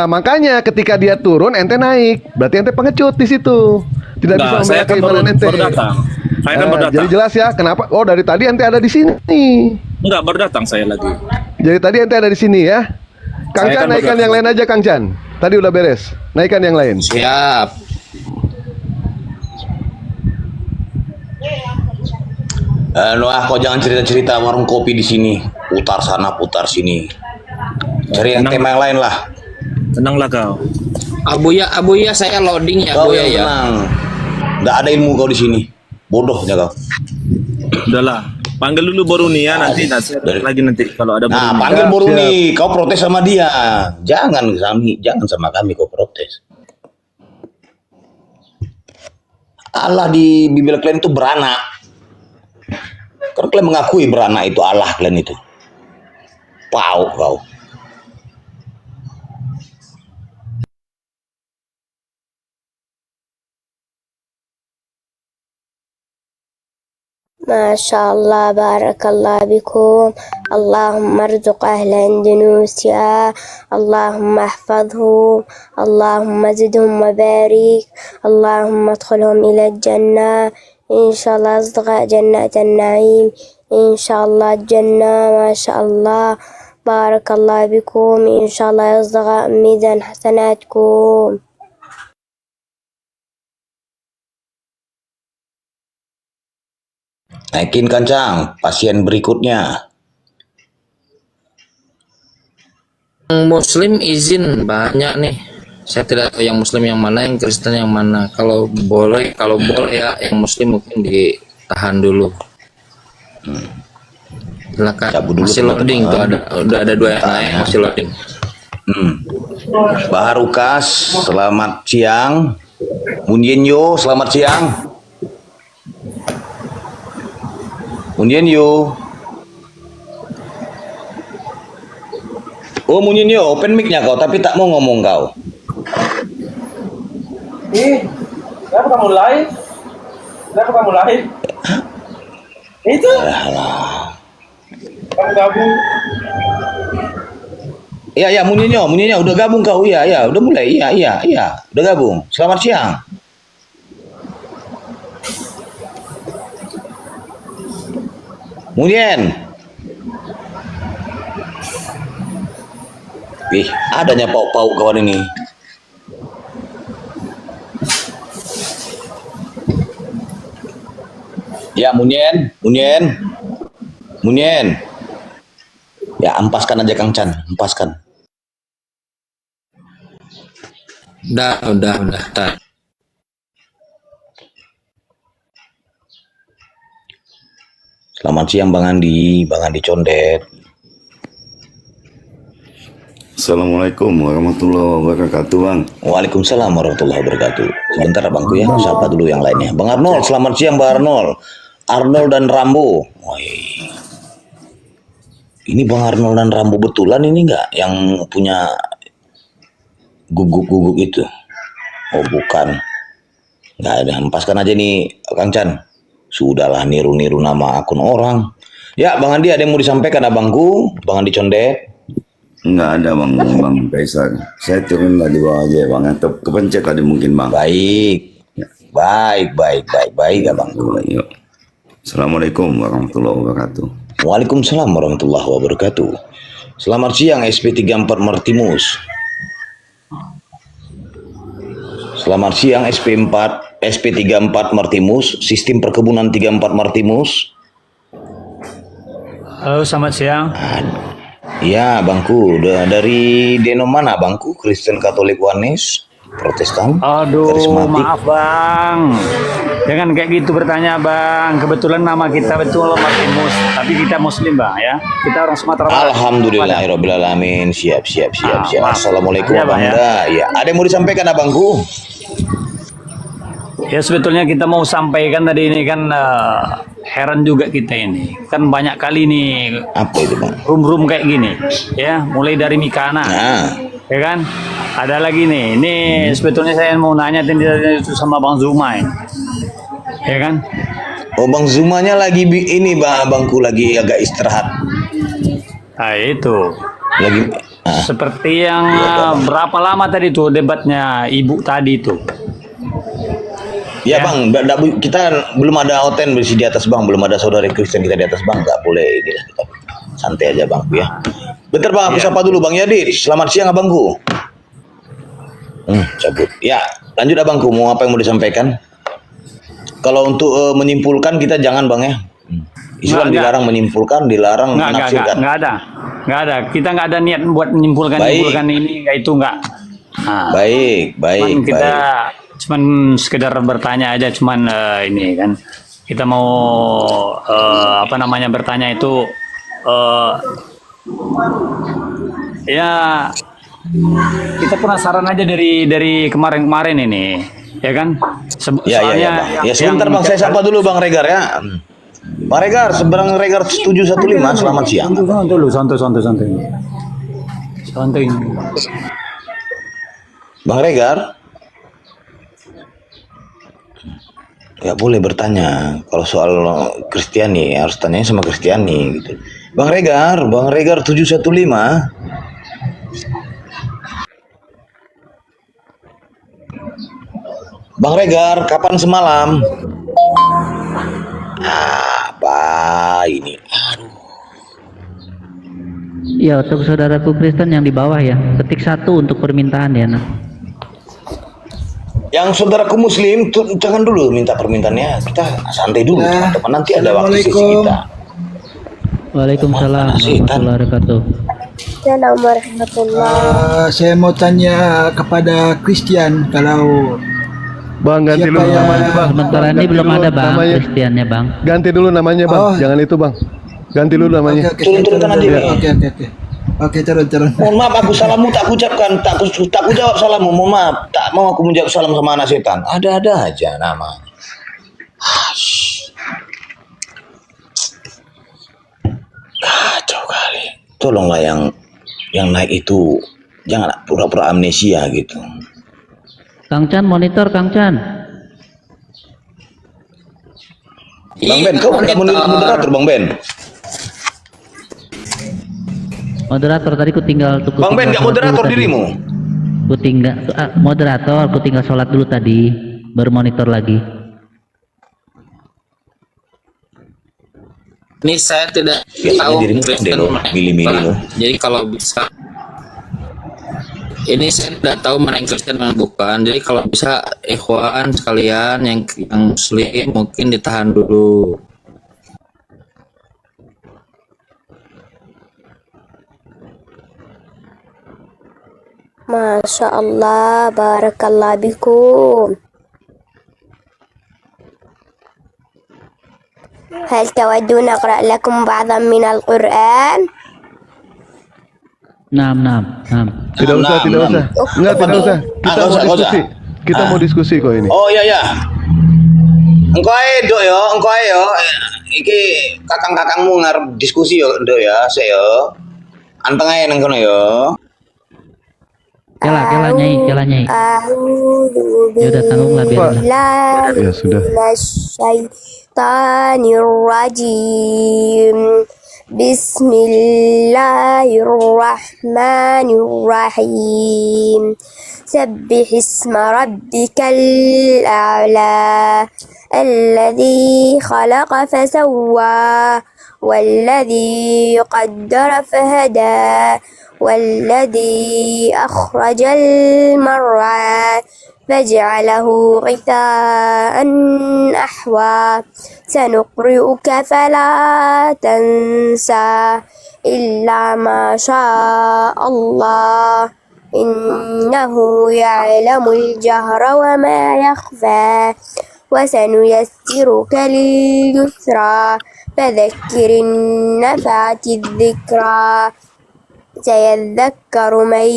Makanya ketika dia turun ente naik. Berarti ente pengecut di situ. Tidak bisa Enggak, saya membayar kan keimanan ente. baru datang. Saya kan baru datang. Jadi jelas ya kenapa? Oh, dari tadi ente ada di sini. Enggak, baru datang saya lagi. Jadi tadi ente ada di sini ya. Kang Saya Chan, kan naikkan baru yang lain aja Kang Chan. Tadi udah beres. Naikkan yang lain. Siap. Kau jangan cerita-cerita warung kopi di sini. Putar sana, putar sini. Cari yang tema yang lain lah. Tenanglah kau. Abuya saya loading ya Kau Abuya yang ya. tenang. Nggak ada ilmu kau di sini. Bodohnya kau. Udahlah. Panggil dulu Boruni ya nanti lagi nanti kalau ada Nah, Boruni. panggil Boruni. Kau protes sama dia. Jangan sama kami kau protes. Allah di Bible kalian itu beranak. Karena kalian mengakui beranak itu Allah kalian itu. Pau kau. ما شاء الله بارك الله بكم اللهم ارزق أهل إندونيسيا اللهم احفظهم اللهم زدهم وبارك اللهم ادخلهم إلى الجنة إن شاء الله أصدقاء جنة النعيم إن شاء الله الجنة ما شاء الله بارك الله بكم إن شاء الله أصدقاء ميزان حسناتكم. Naikin kancang, pasien berikutnya. Muslim izin banyak nih. Saya tidak tahu yang Muslim yang mana, yang Kristen yang mana. Kalau boleh ya yang Muslim mungkin ditahan dulu. Silakan. Masih loading tuh udah ada 2 yang naik masih loading. Bahar Ukas, selamat siang. Munyenyo, selamat siang. Munyenyo. Oh Munyenyo, open mic-nya kau, tapi tak mau ngomong kau. Kenapa kamu live? Kenapa kamu live? Itu? Kamu gabung? Iya, Munyenyo, udah gabung kau, iya, udah mulai, iya, udah gabung. Selamat siang. Munyen. Wih, adanya pau-pau kawan ini. Ya, Munyen. Ya, empaskan aja Kang Chan, empaskan. Udah. Selamat siang Bang Andi Condet. Assalamualaikum warahmatullahi wabarakatuh, Bang. Waalaikumsalam warahmatullahi wabarakatuh. Sebentar Bangku ya, sapa dulu yang lainnya. Bang Arnold, selamat siang Bang Arnold. Arnold dan Rambo. Woi. Ini Bang Arnold dan Rambo betulan ini enggak yang punya guguk-guguk itu? Oh bukan. Enggak ada, hempaskan aja nih Kang Chan. Sudahlah niru-niru nama akun orang. Ya Bang Andi, ada yang mau disampaikan abangku? Bang Andi Condet. Enggak ada Bang Kaisar. Saya turun lah di bawah aja Bang. Atau kepencet tadi mungkin Bang. Baik. Baik abang. Yuk. Assalamualaikum warahmatullahi wabarakatuh. Waalaikumsalam warahmatullahi wabarakatuh. Selamat siang SP34 Martimus. Selamat siang SP34 Martimus, Sistem Perkebunan 34 Martimus. Halo, selamat siang. Ya, Bangku, dari deno mana, Bangku? Kristen, Katolik, Wanes, Protestan, Aduh, Karismatik? maaf Bang. Jangan kayak gitu bertanya Bang. Kebetulan nama kita betul Martimus, tapi kita Muslim Bang ya. Kita orang Sumatera Barat. Alhamdulillahirabbil alamin. Siap. Assalamualaikum Ya, Bang, Abang. Ya. Ada yang mau disampaikan Abangku? Ya sebetulnya kita mau sampaikan tadi ini kan heran juga kita ini. Kan banyak kali nih apa itu Bang? Room kayak gini ya, mulai dari Mikana. Ya kan? Ada lagi nih. Ini sebetulnya saya mau nanya itu sama Bang Zuma ini. Ya kan? Oh Bang Zumanya lagi ini Bangku lagi agak istirahat. Nah itu. Lagi seperti yang berapa lama tadi tuh debatnya Ibu tadi itu. Ya Bang, kita belum ada oten bersih di atas Bang, belum ada saudari Kristen kita di atas Bang, nggak boleh inilah kita santai aja Bang ya. Bentar Bang, aku sapa dulu Bang Yadi. Selamat siang Abangku. Cabut. Ya, lanjut Abangku, mau apa yang mau disampaikan? Kalau untuk menyimpulkan kita jangan Bang ya. Islam dilarang menyimpulkan, dilarang menafsirkan. Nggak ada. Kita nggak ada niat buat menyimpulkan ini, nggak itu nggak. Nah, baik. Kita cuman sekedar bertanya aja, cuman ini kan kita mau bertanya itu ya kita penasaran aja dari kemarin ini Ya kan? Ya, ya, ya, Bang. Ya, sebentar Bang, saya sapa dulu Bang Regar ya. Bang Regar, seberang Regar 715, selamat siang. Santai dulu, santai. Santai. Bang Regar, ya boleh bertanya. Kalau soal Kristiani, harus tanya sama Kristiani gitu. Bang Regar 715. Bang Regar, kapan semalam? Apa ini? Ya, untuk saudaraku Kristen yang di bawah ya, ketik 1 untuk permintaan ya. Nah. Yang saudaraku Muslim, jangan dulu minta permintaannya. Kita santai dulu, teman-teman. Nanti ada waktu sesi kita. Waalaikumsalam warahmatullahi wabarakatuh. Assalamualaikum warahmatullahi. Saya mau tanya kepada Christian kalau Bang, ganti dulu namanya Bang. Sementara ini belum ada Bang Kristiannya Bang. Ganti dulu namanya Bang, jangan itu Bang. Ganti dulu namanya. Turun-turunkan aja. Oke, turun. Mohon maaf, aku salammu tak ucapkan, tak ku jawab salammu. Mohon maaf, tak mau aku menjawab salam sama anak setan. Ada-ada aja nama. Kacau kali. Tolonglah yang naik itu jangan pura-pura amnesia gitu. Kang Chan monitor Kang Chan. Bang Ben, kau nggak moderator Bang Ben? Moderator tadi ku tinggal tuh. Bang Ben nggak moderator dirimu? Ku tinggal moderator, ku tinggal sholat dulu tadi, baru monitor lagi. Ini saya tidak Biasanya tahu dirimu Kristen loh, milih-milih loh. Jadi kalau bisa, ini saya tidak tahu mana yang Kristen mana bukan. Jadi kalau bisa ikhwan sekalian yang Muslim mungkin ditahan dulu. Masya Allah, barakallah bikum. هل تودون أقرأ لكم بعضا من القرآن؟ Nam. Tidak usah. Enggak, tidak usah. Kita mau diskusi. Kita mau diskusi kok ini. Oh iya. Engkau yo. Iki kakang-kakangmu ngarep diskusi yo, Dok ya, saya. Anteng ae nang kono yo. Kela nyai. Ya udah tanggunglah biar. Ya sudah. Rajim. Bismillahirrahmanirrahim. Sabbih isma rabbikal a'la. Alladhi khalaqa fasawwa. والذي قدر فهدى والذي أخرج المرعى فجعله غثاء أحوى سنقرئك فلا تنسى إلا ما شاء الله إنه يعلم الجهر وما يخفى وسنيسرك لليسرى فذكر النفعة الذكرى سيذكر من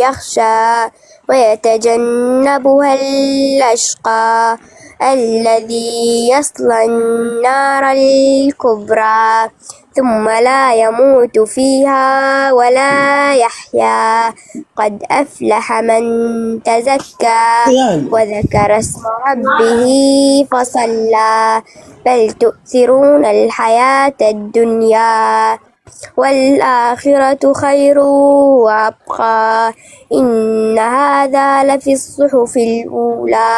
يخشى ويتجنبها الأشقى الذي يصلى النار الكبرى ثم لا يموت فيها ولا يحيا قد أفلح من تزكى وذكر اسم ربه فصلى بل تؤثرون الحياة الدنيا والآخرة خير وأبقى إن هذا لفي الصحف الأولى